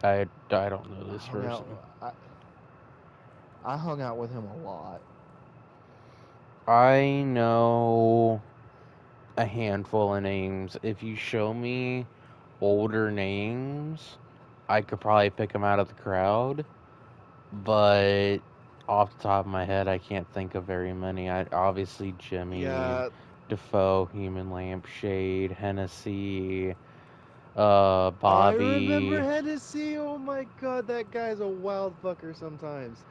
I don't know I this hung out. person. I hung out with him a lot. I know a handful of names. If you show me older names, I could probably pick them out of the crowd. But off the top of my head, I can't think of very many. I obviously Jimmy, Yeah, Defoe, Human Lampshade, Hennessy, I remember Bobby. Hennessy. Oh my god, that guy's a wild fucker sometimes.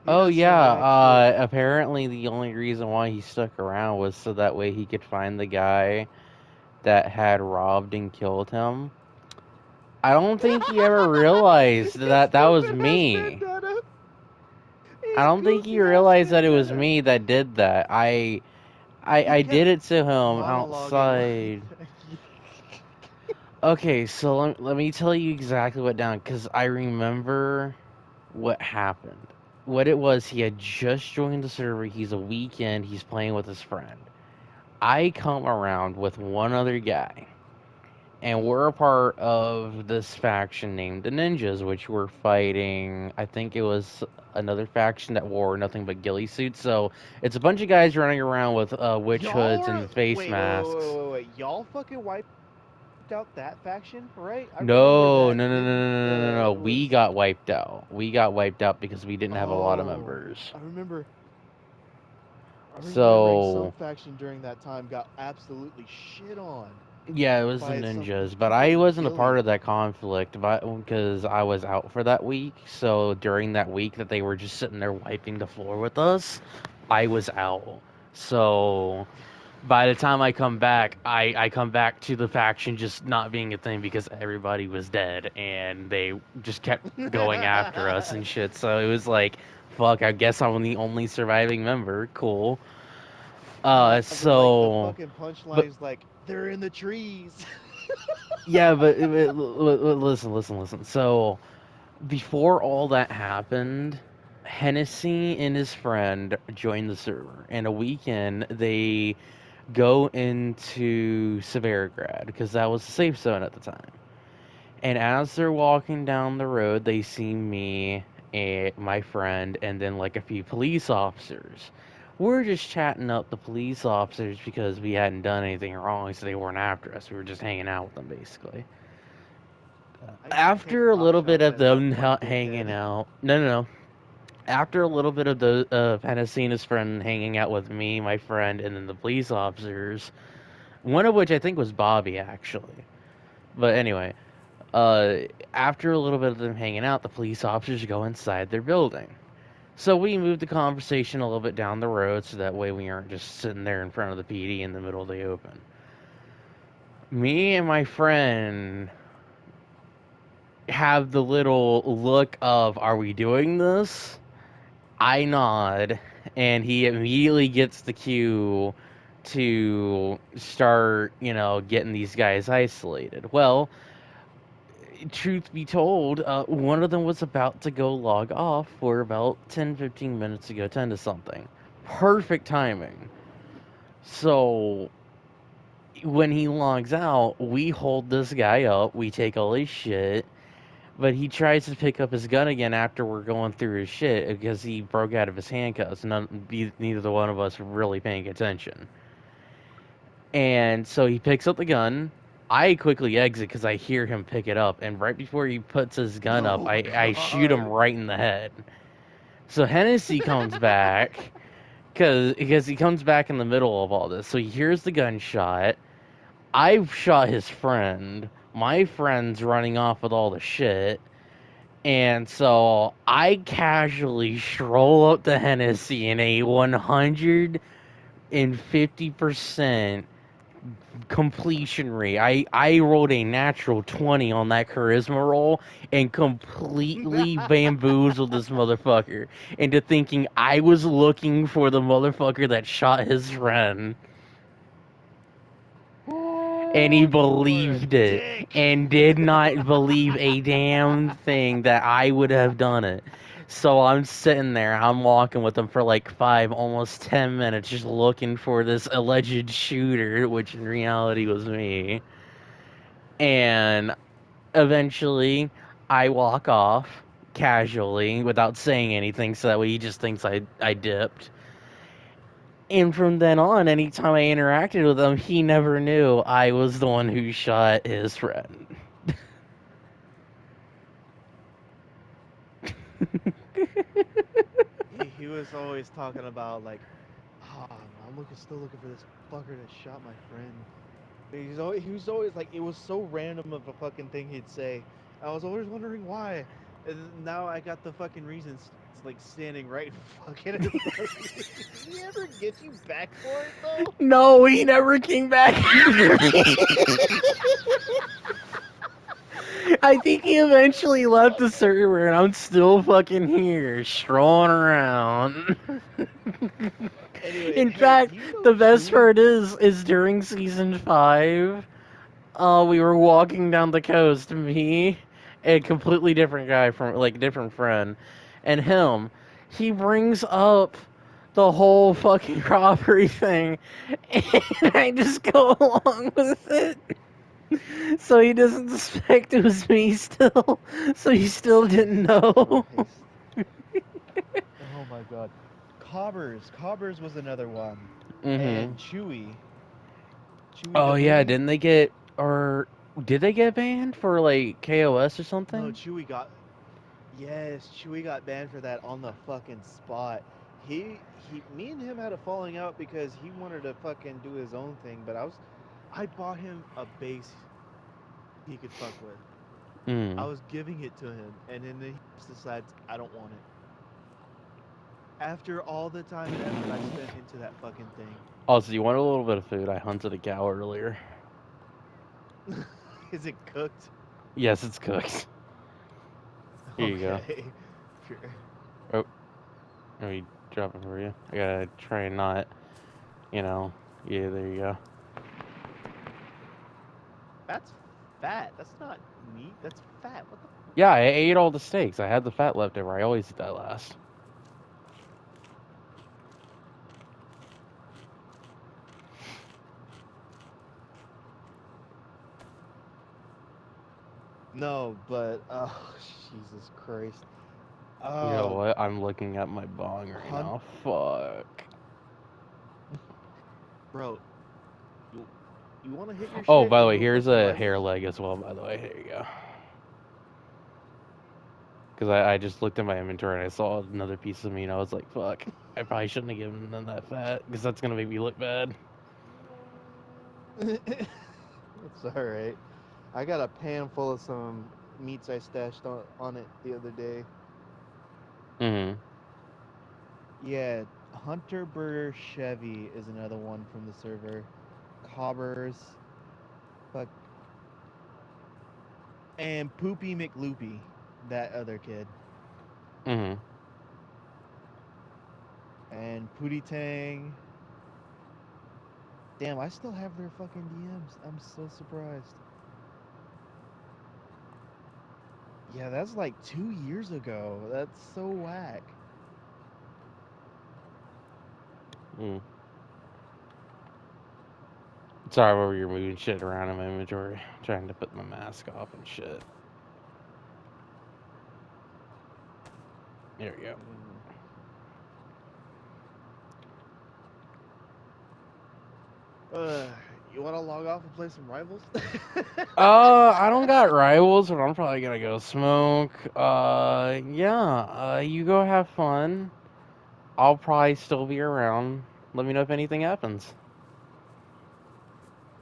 He Oh does some yeah, whack shit. apparently the only reason why he stuck around was so that way he could find the guy that had robbed and killed him. I don't think he ever realized You that that was stupid ass me. vendetta. I He's don't think he goofy ass realized that it was vendetta. me that did that. He I did kept it to him monologuing outside. like Okay, so let me tell you exactly what down because I remember what happened. What it was, he had just joined the server. He's a weekend. He's playing with his friend. I come around with one other guy, and we're a part of this faction named the Ninjas, which were fighting. I think it was another faction that wore nothing but ghillie suits. So it's a bunch of guys running around with witch y'all hoods were and face wait. masks. Y'all fucking wiped out that faction, right? I remember No, that no, no, no, didn't no, no, no, no. We was got wiped out. We got wiped out because we didn't have a lot of oh members. I remembering some So faction during that time got absolutely shit on yeah, it was the by some ninjas, but I fucking wasn't a part ghillie. of that conflict, but because I was out for that week. So during that week that they were just sitting there wiping the floor with us, I was out. So by the time I come back, I come back to the faction just not being a thing because everybody was dead and they just kept going after us and shit. So it was like, fuck, I guess I'm the only surviving member. Cool. Yeah, but like the So, fucking punchline but is like they're in the trees. yeah, but listen. So before all that happened, Hennessy and his friend joined the server, and a weekend they go into Severograd because that was the safe zone at the time. And as they're walking down the road, they see me and my friend, and then like a few police officers. We're just chatting up the police officers because we hadn't done anything wrong, so they weren't after us. We were just hanging out with them, basically. I used to take After a pot little bit shots of at that them one hanging dickhead. out, no. After a little bit of the Hennessy and his friend hanging out with me, my friend, and then the police officers, one of which I think was Bobby, actually. But anyway, uh, after a little bit of them hanging out, the police officers go inside their building. So we moved the conversation a little bit down the road so that way we aren't just sitting there in front of the PD in the middle of the open. Me and my friend have the little look of, are we doing this? I nod, and he immediately gets the cue to start, getting these guys isolated. Well, truth be told, one of them was about to go log off for about 10, 15 minutes ago, 10 to something. Perfect timing. So when he logs out, we hold this guy up, we take all his shit, but he tries to pick up his gun again after we're going through his shit because he broke out of his handcuffs. Neither the one of us were really paying attention. And so he picks up the gun. I quickly exit because I hear him pick it up. And right before he puts his gun up, Oh I shoot him god. right in the head. So Hennessy comes back because he comes back in the middle of all this. So he hears the gunshot. I've shot his friend. My friend's running off with all the shit. And so I casually stroll up to Hennessy in a 150% completion rate. I rolled a natural 20 on that charisma roll and completely bamboozled this motherfucker into thinking I was looking for the motherfucker that shot his friend. And he Oh, you are a believed it dick. and did not believe a damn thing that I would have done it. So I'm sitting there, I'm walking with him for like 5, almost 10 minutes, just looking for this alleged shooter, which in reality was me. And eventually, I walk off casually without saying anything, so that way he just thinks I dipped. And from then on, anytime I interacted with him, he never knew I was the one who shot his friend. He was always talking about like, I'm still looking for this fucker that shot my friend. He was always like, it was so random of a fucking thing he'd say. I was always wondering why. And now I got the fucking reasons. It's like standing right in fucking in front of me. Did he ever get you back for it though? No, he never came back after me. I think he eventually left the server, and I'm still fucking here, strolling around. Anyway, In hey, fact, do you know the best Chewy? part is during season 5, we were walking down the coast, me, a completely different guy from like different friend, and him. He brings up the whole fucking robbery thing, and I just go along with it. So he doesn't suspect it was me still. So he still didn't Jesus know. Christ. Oh my god. Cobbers. Cobbers was another one. Hmm. And Chewy. Chewy Oh yeah, Delaney? didn't they get or did they get banned for like KOS or No, something? Chewy got. Yes, Chewy got banned for that on the fucking spot. Me and him had a falling out because he wanted to fucking do his own thing, but I bought him a base he could fuck with. I Mm. was giving it to him, and then he just decides I don't want it. After all the time and effort I spent into that fucking thing. Also, you want a little bit of food? I hunted a cow earlier. Is it cooked? Yes, it's cooked. Here you go. Okay. Sure. Oh, let me drop it for you. I gotta try and not, you know. Yeah, there you go. That's fat. That's not meat. That's fat. What the Yeah, I ate all the steaks. I had the fat left over. I always eat that last. No, but oh Jesus Christ. You know Oh, what? I'm looking at my bong right hunt, now. Fuck. bro. You you want to hit your Oh, shit by the and way, go for here's some a hair rivals? leg as well, by the way. Here you go. Because I just looked at my inventory and I saw another piece of meat and I was like, fuck. I probably shouldn't have given them that fat because that's going to make me look bad. It's all right. I got a pan full of some meats I stashed on it the other day. Mm Yeah, Hunter Burger Chevy is another one from the server. Cobbers, fuck, and Poopy McLoopy, that other kid, hmm. Mm hmm. and Pootie Tang. Damn, I still have their fucking DMs. I'm so surprised. Yeah, that's like 2 years ago. That's so whack. Mm. Sorry over you're moving shit around in my inventory. Trying to put my mask off and shit. There we go. Uh, you want to log off and play some rivals? I don't got rivals, but I'm probably gonna go smoke. Yeah. You go have fun. I'll probably still be around. Let me know if anything happens.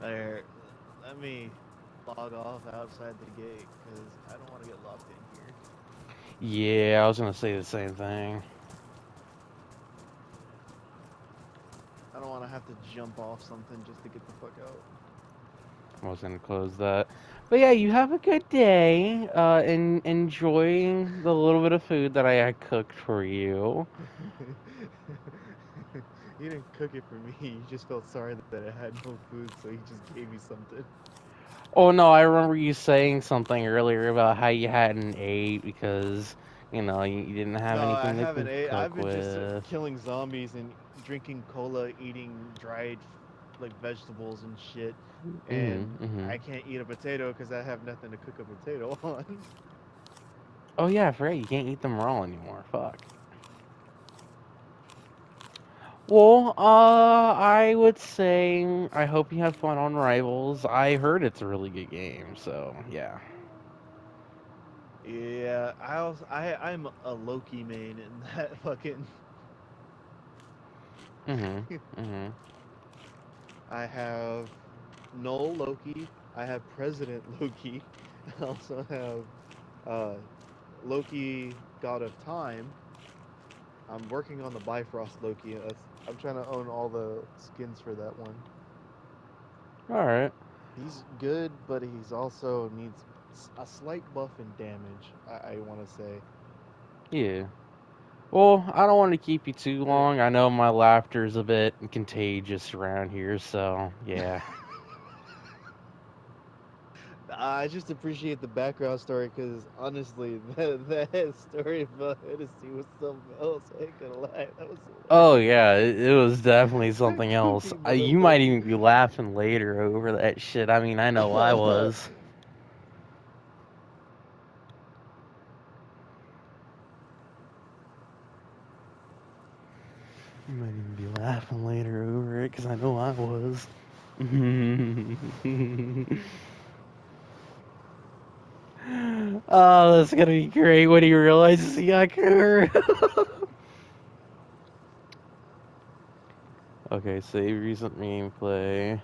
There, let me log off outside the gate because I don't want to get locked in here. Yeah, I was gonna say the same thing. I don't want to have to jump off something just to get the fuck out. I was gonna close that. But yeah, you have a good day. And enjoying the little bit of food that I had cooked for you. You didn't cook it for me. You just felt sorry that I had no food, so he just gave me something. Oh no, I remember you saying something earlier about how you hadn't ate because you didn't have No, I anything to haven't ate. I've cook been just with. killing zombies and drinking cola, eating dried like vegetables and shit. And Mhm. Mhm. I can't eat a potato because I have nothing to cook a potato on. Oh yeah, I forgot you can't eat them raw anymore. Fuck. Well, I would say I hope you have fun on Rivals. I heard it's a really good game, so yeah. Yeah, I'm a Loki main in that fucking. Mhm. Mhm. I have Null Loki. I have President Loki. I also have Loki, God of Time. I'm working on the Bifrost Loki. I'm trying to own all the skins for that one. All right. He's good, but he's also needs a slight buff in damage. I want to say. Yeah. Well, I don't want to keep you too There. long. I know my laughter is a bit contagious around here, so yeah. I just appreciate the background story because honestly, that story about Hennessy was something else. I ain't gonna lie, that was Oh hilarious. yeah, it was definitely something else. Goofy You might motherfucker. even be laughing later over that shit. I mean, I know I was. You might even be laughing later over it because I know I was. Oh, that's gonna be great when he realizes he got covered. Okay, save recent gameplay.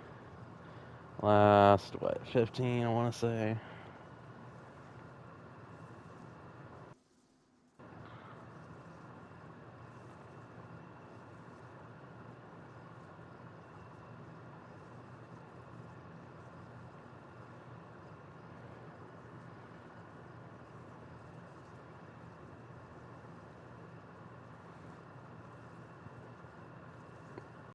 Last, what, 15, I want to say.